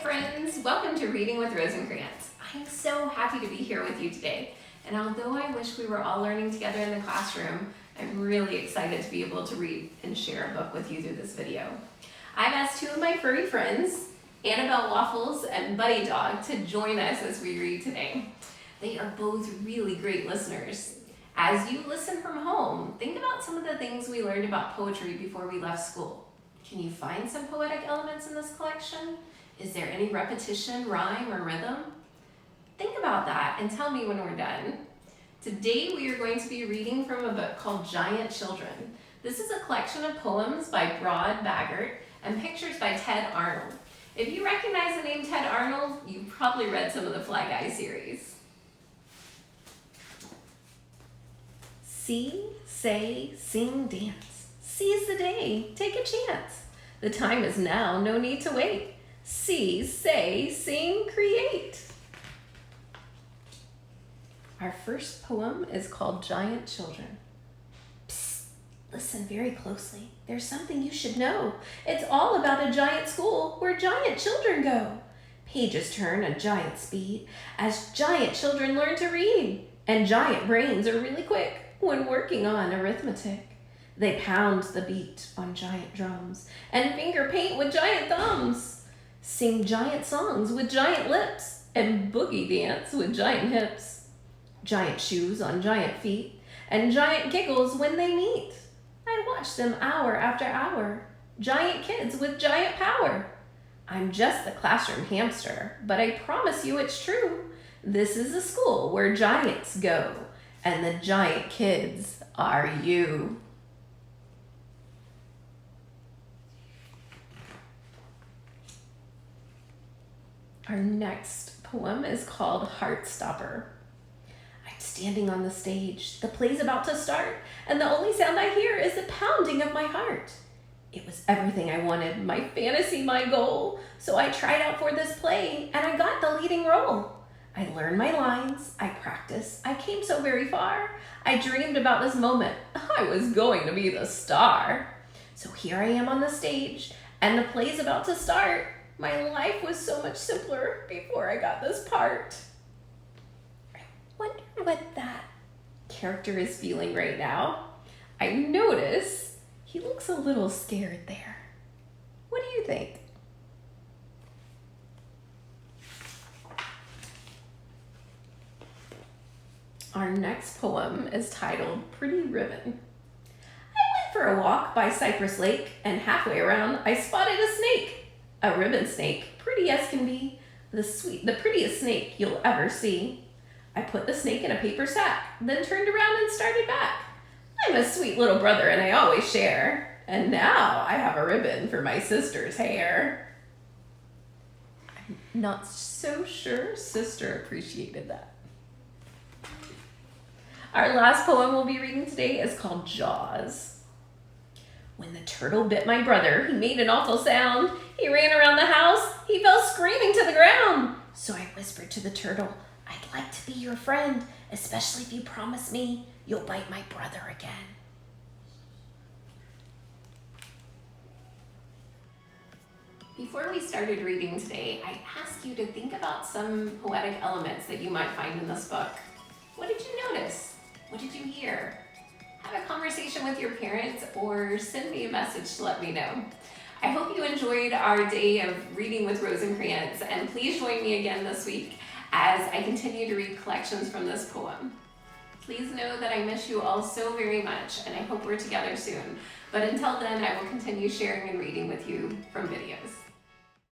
friends, welcome to Reading with Rosencrantz. I'm so happy to be here with you today. And although I wish we were all learning together in the classroom, I'm really excited to be able to read and share a book with you through this video. I've asked two of my furry friends, Annabelle Waffles and Buddy Dog, to join us as we read today. They are both really great listeners. As you listen from home, think about some of the things we learned about poetry before we left school. Can you find some poetic elements in this collection? Is there any repetition, rhyme, or rhythm? Think about that and tell me when we're done. Today we are going to be reading from a book called Giant Children. This is a collection of poems by Broad Baggart and pictures by Ted Arnold. If you recognize the name Ted Arnold, you probably read some of the Fly Guy series. See, say, sing, dance. Seize the day, take a chance. The time is now, no need to wait. See, say, sing, create. Our first poem is called Giant Children. Psst, listen very closely. There's something you should know. It's all about a giant school where giant children go. Pages turn at giant speed as giant children learn to read. And giant brains are really quick when working on arithmetic. They pound the beat on giant drums and finger paint with giant thumbs. Sing giant songs with giant lips and boogie dance with giant hips. Giant shoes on giant feet and giant giggles when they meet. I watch them hour after hour. Giant kids with giant power. I'm just the classroom hamster, but I promise you it's true. This is a school where giants go, and the giant kids are you. Our next poem is called Heartstopper. I'm standing on the stage. The play's about to start, and the only sound I hear is the pounding of my heart. It was everything I wanted, my fantasy, my goal. So I tried out for this play, and I got the leading role. I learned my lines, I practiced, I came so very far. I dreamed about this moment. I was going to be the star. So here I am on the stage, and the play's about to start. My life was so much simpler before I got this part. I wonder what that character is feeling right now. I notice he looks a little scared there. What do you think? Our next poem is titled Pretty Ribbon. I went for a walk by Cypress Lake, and halfway around I spotted a snake. A ribbon snake, pretty as can be, the prettiest snake you'll ever see. I put the snake in a paper sack, then turned around and started back. I'm a sweet little brother and I always share. And now I have a ribbon for my sister's hair. I'm not so sure sister appreciated that. Our last poem we'll be reading today is called Jaws. When the turtle bit my brother, he made an awful sound. He ran around the house. He fell screaming to the ground. So I whispered to the turtle, I'd like to be your friend, especially if you promise me you'll bite my brother again. Before we started reading today, I asked you to think about some poetic elements that you might find in this book. What did you notice? What did you hear? Have a conversation with your parents or send me a message to let me know. I hope you enjoyed our day of Reading with Rosencrantz, and please join me again this week as I continue to read collections from this poem. Please know that I miss you all so very much, and I hope we're together soon. But until then, I will continue sharing and reading with you from videos.